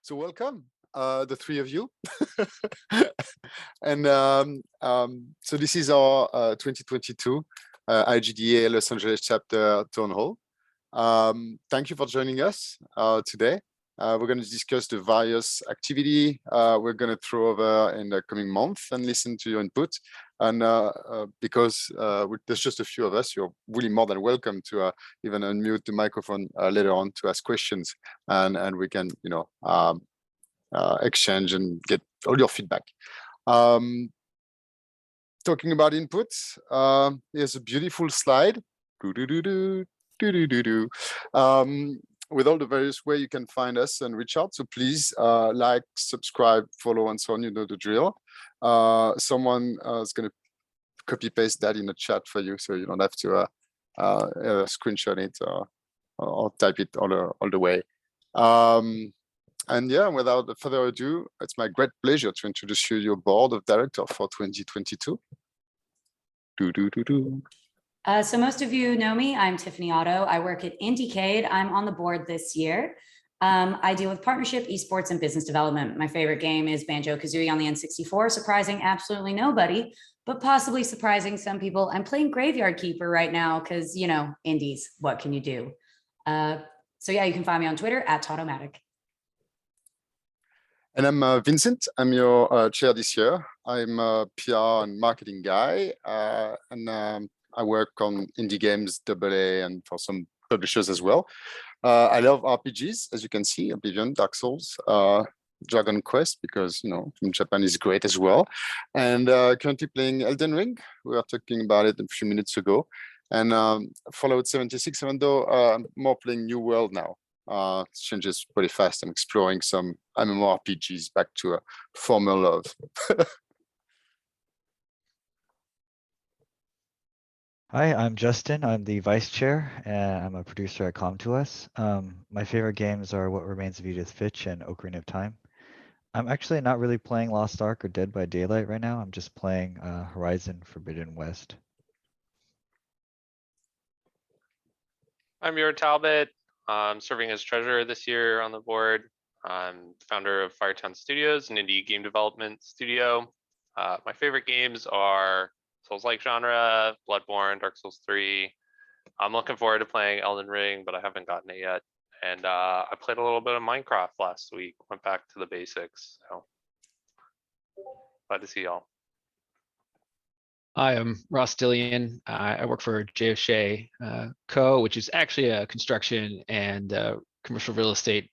So welcome, the three of you. And so this is our 2022 IGDA Los Angeles chapter town hall. Thank you for joining us today. We're going to discuss the various activity we're going to throw over in the coming month and listen to your input. And because there's just a few of us, you're really more than welcome to even unmute the microphone later on to ask questions, and we can, exchange and get all your feedback. Talking about inputs, here's a beautiful slide. With all the various ways you can find us and reach out. So please like, subscribe, follow, and so on. You know the drill. Someone is going to copy paste that in the chat for you, so you don't have to screenshot it or type it all the way. And yeah, without further ado, it's my great pleasure to introduce you your board of directors for 2022. So most of you know me. I'm Tiffany Otto. I work at Indicade. I'm on the board this year. I deal with partnership, esports, and business development. My favorite game is Banjo-Kazooie on the N64, surprising absolutely nobody, but possibly surprising some people. I'm playing Graveyard Keeper right now because, indies, what can you do? So yeah, you can find me on Twitter at Tautomatic. And I'm Vincent. I'm your chair this year. I'm a PR and marketing guy, and I work on indie games, AA, and for some publishers as well. I love RPGs, as you can see, Oblivion, Dark Souls, Dragon Quest, because, from Japan is great as well. And currently playing Elden Ring. We were talking about it a few minutes ago. And Fallout 76, even though I'm more playing New World now. It changes pretty fast. I'm exploring some MMORPGs back to a former love. Hi, I'm Justin. I'm the vice chair, and I'm a producer at Com2Us. My favorite games are What Remains of Edith Finch and Ocarina of Time. I'm actually not really playing Lost Ark or Dead by Daylight right now. I'm just playing Horizon Forbidden West. I'm Muir Talbot. I'm serving as treasurer this year on the board. I'm founder of Firetown Studios, an indie game development studio. My favorite games are Souls-like genre, Bloodborne, Dark Souls 3. I'm looking forward to playing Elden Ring, but I haven't gotten it yet. And I played a little bit of Minecraft last week, went back to the basics. So glad to see y'all. Hi, I'm Ross Dillian. I work for J. O'Shea Co., which is actually a construction and commercial real estate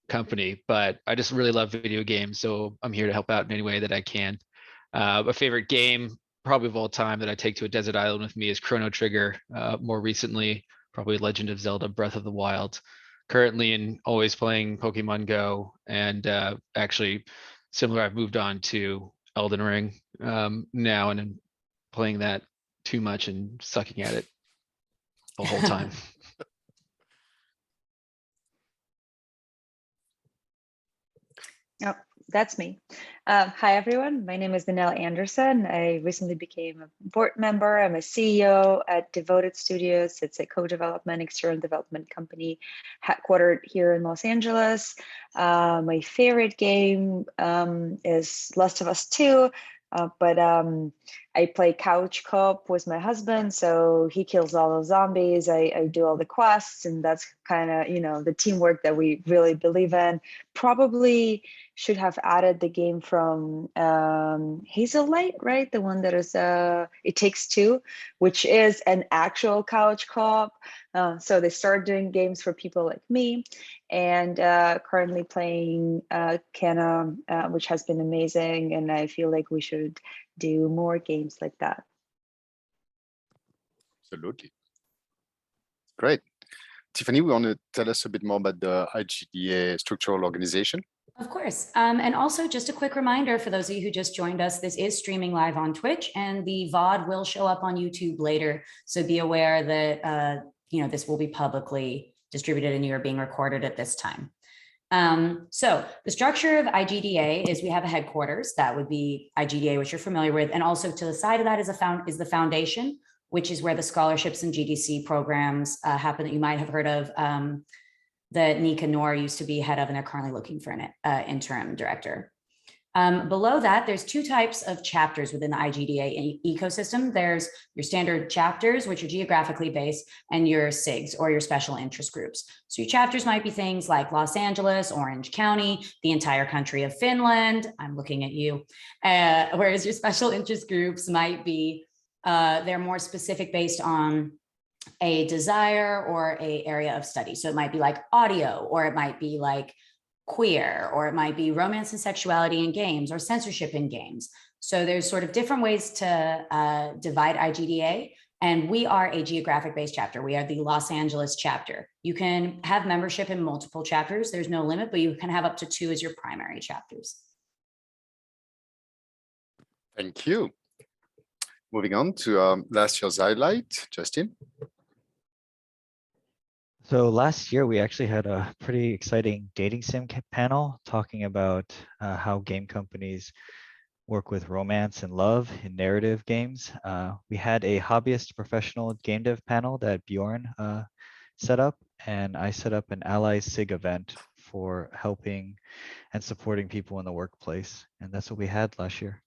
company, but I just really love video games, so I'm here to help out in any way that I can. My favorite game, probably of all time, that I take to a desert island with me is Chrono Trigger. More recently, probably Legend of Zelda: Breath of the Wild. Currently and always playing Pokemon Go, and actually similar, I've moved on to Elden Ring now, and I'm playing that too much and sucking at it the whole time. Oh, that's me. Hi, everyone. My name is Danelle Anderson. I recently became a board member. I'm a CEO at Devoted Studios. It's a co-development, external development company headquartered here in Los Angeles. My favorite game is Last of Us 2. But I play couch co-op with my husband, so he kills all the zombies. I do all the quests, and that's kind of, the teamwork that we really believe in. Probably should have added the game from Hazelight, right? The one that is It Takes Two, which is an actual couch co-op. So they started doing games for people like me, and currently playing Kenna, which has been amazing, and I feel like we should do more games like that. Absolutely. Great. Tiffany, we want to tell us a bit more about the IGDA structural organization? Of course. And also just a quick reminder for those of you who just joined us, this is streaming live on Twitch, and the VOD will show up on YouTube later. So be aware that, this will be publicly distributed and you are being recorded at this time. So the structure of IGDA is we have a headquarters, that would be IGDA, which you're familiar with. And also to the side of that is the foundation, which is where the scholarships and GDC programs happen that you might have heard of. that Nika Noor used to be head of, and they're currently looking for an interim director. Below that, there's two types of chapters within the IGDA ecosystem. There's your standard chapters, which are geographically based, and your SIGs, or your special interest groups. So your chapters might be things like Los Angeles, Orange County, the entire country of Finland. I'm looking at you. Whereas your special interest groups might be, they're more specific based on a desire or a area of study. So it might be like audio, or it might be like queer, or it might be romance and sexuality in games, or censorship in games. So there's sort of different ways to divide IGDA, and we are a geographic based chapter. We are the Los Angeles chapter. You can have membership in multiple chapters. There's no limit, but you can have up to 2 as your primary chapters. Thank you. Moving on to last year's highlight, Justin. So last year, we actually had a pretty exciting dating sim panel talking about how game companies work with romance and love in narrative games. We had a hobbyist professional game dev panel that Bjorn set up, and I set up an Ally SIG event for helping and supporting people in the workplace. And that's what we had last year.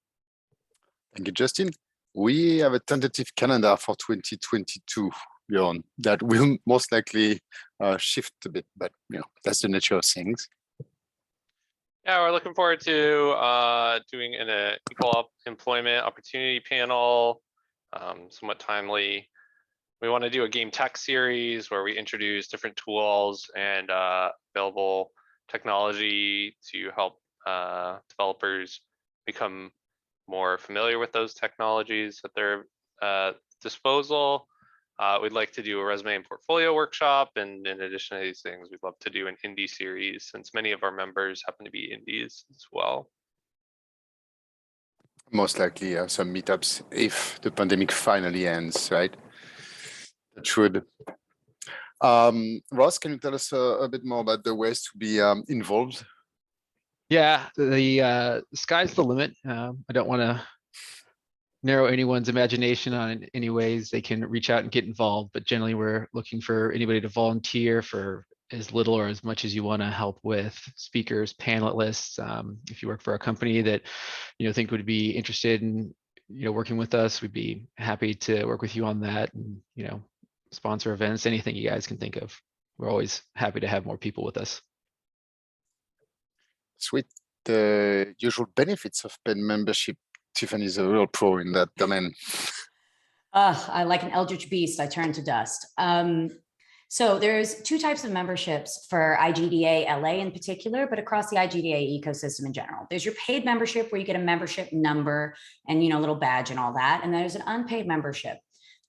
Thank you, Justin. We have a tentative calendar for 2022. Bjorn, that will most likely shift a bit, but that's the nature of things. Yeah, we're looking forward to doing an equal employment opportunity panel, somewhat timely. We want to do a game tech series where we introduce different tools and available technology to help developers become more familiar with those technologies at their disposal. We'd like to do a resume and portfolio workshop, and in addition to these things, we'd love to do an indie series, since many of our members happen to be indies as well. Most likely some meetups if the pandemic finally ends, right? That should. Ross, can you tell us a bit more about the ways to be involved? Yeah, the sky's the limit. I don't want to narrow anyone's imagination on any ways they can reach out and get involved, but generally we're looking for anybody to volunteer for as little or as much as you want to help with: speakers, panelists. If you work for a company that think would be interested in working with us, we'd be happy to work with you on that, and sponsor events, anything you guys can think of. We're always happy to have more people with us. Sweet. The usual benefits of paid membership. Tiffany's a real pro in that domain. I like an eldritch beast, I turn to dust. So there's 2 types of memberships for IGDA LA in particular, but across the IGDA ecosystem in general. There's your paid membership, where you get a membership number and a little badge and all that. And then there's an unpaid membership.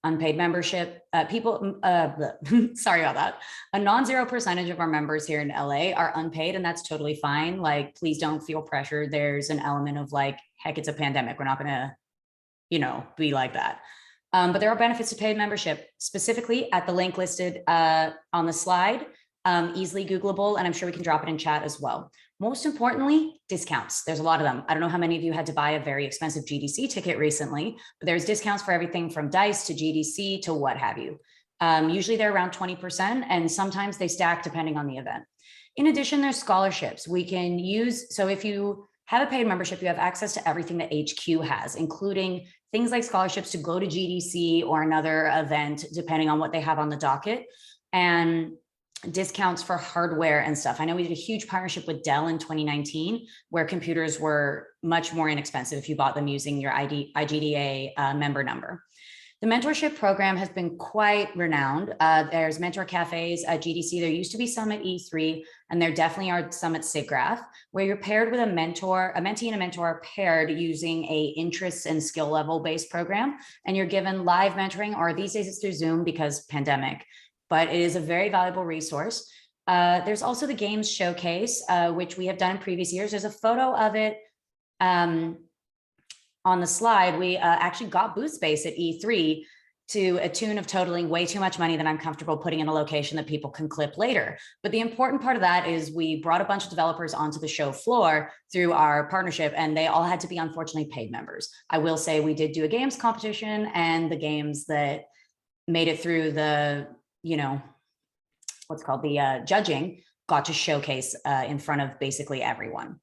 Unpaid membership, sorry about that. A non-zero percentage of our members here in LA are unpaid, and that's totally fine. Like, please don't feel pressured. There's an element of like, heck, it's a pandemic. We're not gonna, be like that. But there are benefits to paid membership, specifically at the link listed on the slide, easily Googleable, and I'm sure we can drop it in chat as well. Most importantly, discounts. There's a lot of them. I don't know how many of you had to buy a very expensive GDC ticket recently, but there's discounts for everything from DICE to GDC to what have you. Usually they're around 20%, and sometimes they stack depending on the event. In addition, there's scholarships we can use. So if you have a paid membership, you have access to everything that HQ has, including things like scholarships to go to GDC or another event, depending on what they have on the docket, and discounts for hardware and stuff. I know we did a huge partnership with Dell in 2019, where computers were much more inexpensive if you bought them using your IGDA member number. The mentorship program has been quite renowned. There's mentor cafes at GDC. There used to be some at E3, and there definitely are some at SIGGRAPH, where you're paired with a mentor, a mentee and a mentor are paired using a interests and skill level based program. And you're given live mentoring, or these days it's through Zoom because pandemic, but it is a very valuable resource. There's also the games showcase, which we have done in previous years. There's a photo of it on the slide. We actually got booth space at E3 to a tune of totaling way too much money that I'm comfortable putting in a location that people can clip later. But the important part of that is we brought a bunch of developers onto the show floor through our partnership, and they all had to be unfortunately paid members. I will say we did do a games competition, and the games that made it through the, what's called the judging got to showcase in front of basically everyone.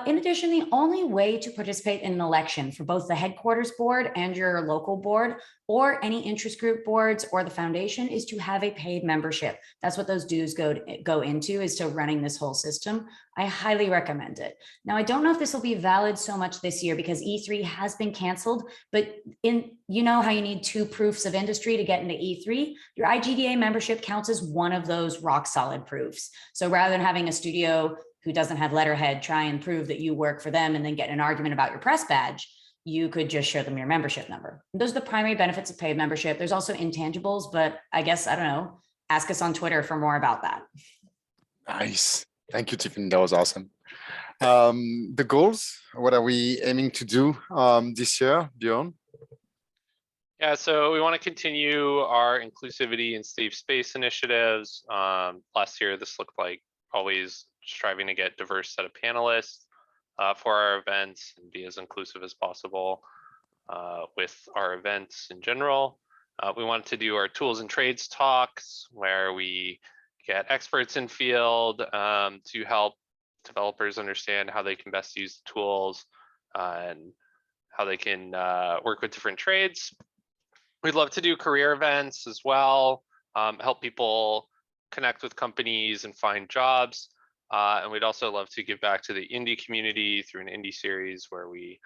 In addition, the only way to participate in an election for both the headquarters board and your local board or any interest group boards or the foundation is to have a paid membership. That's what those dues go into, is to running this whole system. I highly recommend it. Now, I don't know if this will be valid so much this year because E3 has been canceled, but you know how you need 2 proofs of industry to get into E3? Your IGDA membership counts as one of those rock solid proofs. So rather than having a studio who doesn't have letterhead try and prove that you work for them and then get in an argument about your press badge, you could just show them your membership number. Those are the primary benefits of paid membership. There's also intangibles, but I guess, I don't know, ask us on Twitter for more about that. Nice. Thank you, Tiffany. That was awesome. The goals, what are we aiming to do this year, Bjorn? Yeah, so we want to continue our inclusivity and safe space initiatives. Last year, this looked like always striving to get diverse set of panelists for our events and be as inclusive as possible with our events in general. We want to do our tools and trades talks where we get experts in field to help developers understand how they can best use the tools and how they can work with different trades. We'd love to do career events as well, help people connect with companies and find jobs. And we'd also love to give back to the indie community through an indie series where we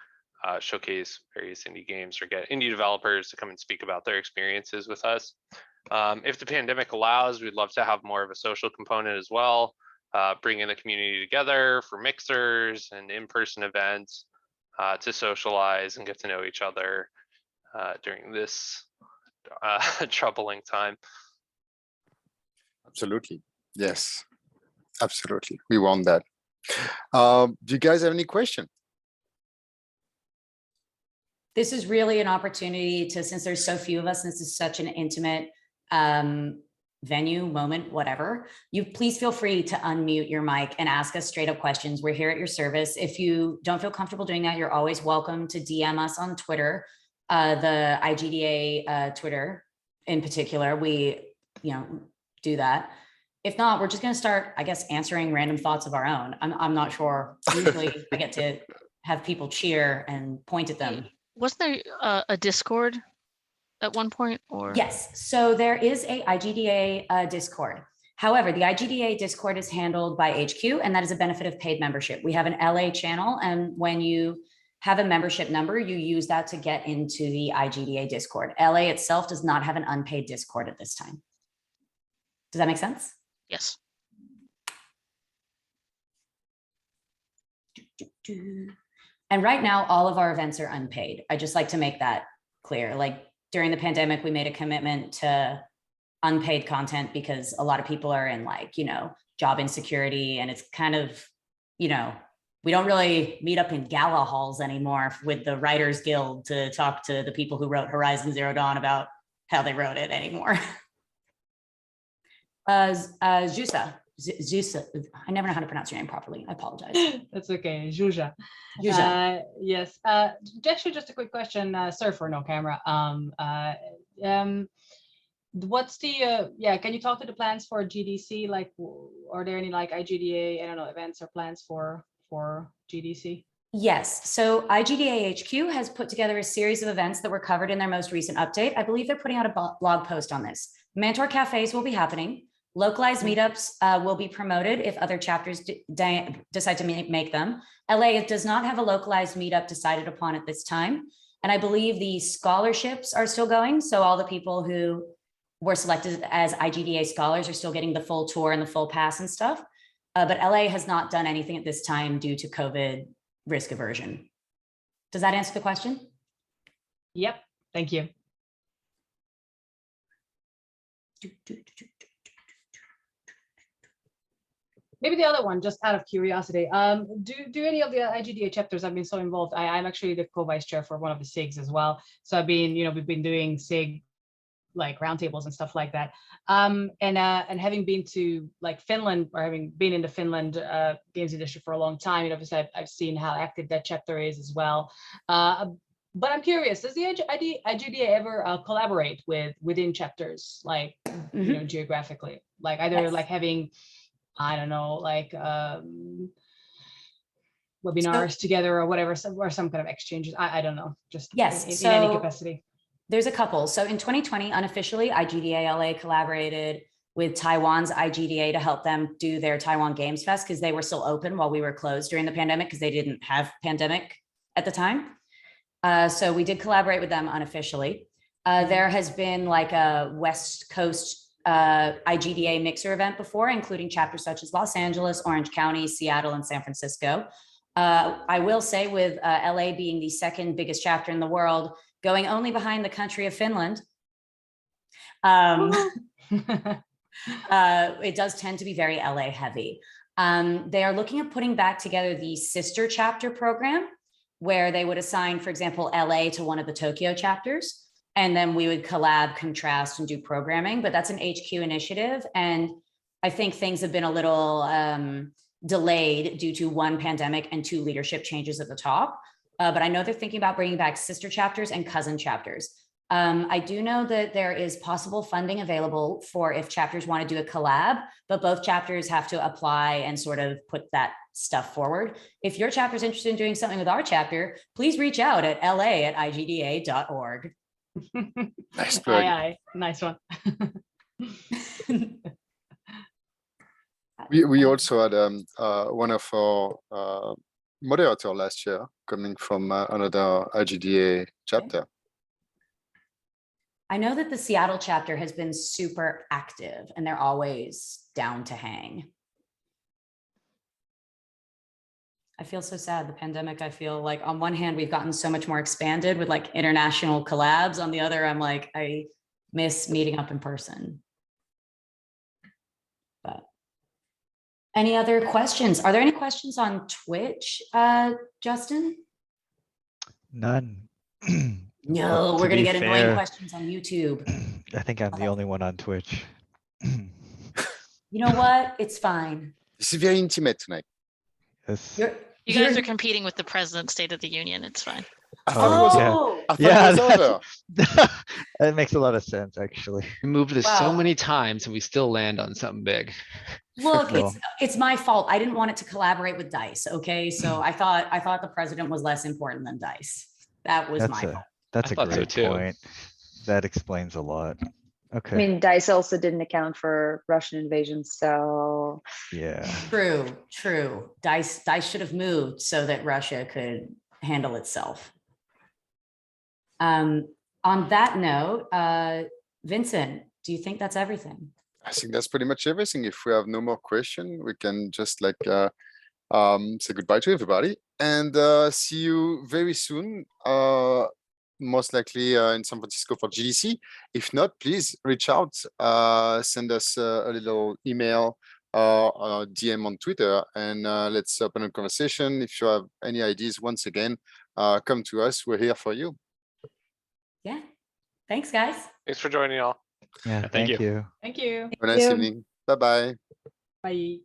showcase various indie games or get indie developers to come and speak about their experiences with us. If the pandemic allows, we'd love to have more of a social component as well, bringing the community together for mixers and in-person events to socialize and get to know each other during this troubling time. Absolutely. Yes, absolutely. We want that. Do you guys have any questions? This is really an opportunity to, since there's so few of us, and this is such an intimate venue, moment, whatever, you please feel free to unmute your mic and ask us straight up questions. We're here at your service. If you don't feel comfortable doing that, you're always welcome to DM us on Twitter, the IGDA Twitter in particular. We, do that. If not, we're just going to start, I guess, answering random thoughts of our own. I'm not sure. Usually I get to have people cheer and point at them. Wasn't there a Discord at one point? Or yes, so there is a IGDA Discord. However, the IGDA Discord is handled by HQ, and that is a benefit of paid membership. We have an LA channel, and when you have a membership number, you use that to get into the IGDA Discord. LA itself does not have an unpaid Discord at this time. Does that make sense? Yes. And right now, all of our events are unpaid. I just like to make that clear. Like during the pandemic, we made a commitment to unpaid content because a lot of people are in job insecurity, and it's kind of, we don't really meet up in gala halls anymore with the Writers Guild to talk to the people who wrote Horizon Zero Dawn about how they wrote it anymore. Zhusa, I never know how to pronounce your name properly. I apologize. That's okay, Zhuja. Yes. Actually, just a quick question, sir, for no camera. What's the can you talk to the plans for GDC? Like, are there any IGDA, I don't know, events or plans for GDC? Yes. So IGDA HQ has put together a series of events that were covered in their most recent update. I believe they're putting out a blog post on this. Mentor cafes will be happening. Localized meetups will be promoted if other chapters decide to make them. LA does not have a localized meetup decided upon at this time. And I believe the scholarships are still going. So all the people who were selected as IGDA scholars are still getting the full tour and the full pass and stuff. But LA has not done anything at this time due to COVID risk aversion. Does that answer the question? Yep. Thank you. Maybe the other one, just out of curiosity, do any of the IGDA chapters have been so involved? I'm actually the co-vice chair for one of the SIGs as well. So I've been, we've been doing SIG roundtables and stuff like that. And having been to Finland, or having been in the Finland games industry for a long time, obviously I've seen how active that chapter is as well. But I'm curious, does the IGDA ever collaborate within chapters, geographically, either yes. having I don't know, like webinars together or whatever, or some kind of exchanges. I don't know, just Yes, in any so capacity. there's a couple. So in 2020, unofficially, IGDA LA collaborated with Taiwan's IGDA to help them do their Taiwan Games Fest because they were still open while we were closed during the pandemic because they didn't have pandemic at the time. So we did collaborate with them unofficially. There has been like a West Coast IGDA mixer event before, including chapters such as Los Angeles, Orange County, Seattle, and San Francisco. I will say with LA being the second biggest chapter in the world, going only behind the country of Finland, it does tend to be very LA heavy. They are looking at putting back together the sister chapter program, where they would assign, for example, LA to one of the Tokyo chapters, and then we would collab, contrast, and do programming. But that's an HQ initiative, and I think things have been a little delayed due to 1, pandemic, and 2, leadership changes at the top. But I know they're thinking about bringing back sister chapters and cousin chapters. I do know that there is possible funding available for if chapters want to do a collab, but both chapters have to apply and sort of put that stuff forward. If your chapter is interested in doing something with our chapter, please reach out at la@igda.org. Nice plug. Aye, nice one. We also had one of our moderator last year coming from another IGDA chapter. I know that the Seattle chapter has been super active and they're always down to hang. I feel so sad. The pandemic, I feel like on one hand, we've gotten so much more expanded with like international collabs. On the other, I'm like, I miss meeting up in person. But any other questions? Are there any questions on Twitch, Justin? None. No, To we're gonna be get annoying fair, questions on YouTube. I think I'm the only one on Twitch. You know what? It's fine. This is very intimate tonight. Yes. You guys are competing with the President's State of the Union. It's fine. I thought it was, Oh, I thought it was over. That makes a lot of sense, actually. We moved this so Wow. many times and we still land on something big. look, Well. it's my fault. I didn't want it to collaborate with DICE. Okay, so I thought the president was less important than DICE. That was my fault. That's I a thought so great too. point. That explains a lot. I Okay, mean, DICE also didn't account for Russian invasion, so yeah. True. DICE should have moved so that Russia could handle itself. On that note, Vincent, do you think that's everything? I think that's pretty much everything. If we have no more question, we can just like say goodbye to everybody and see you very soon. Most likely in San Francisco for GDC. If not, please reach out, send us a little email or DM on Twitter, and let's open a conversation. If you have any ideas, once again, come to us. We're here for you. Yeah. Thanks, guys. Thanks for joining y'all. Yeah, thank thank you. Thank you. Have a nice you. evening. Bye-bye. Bye.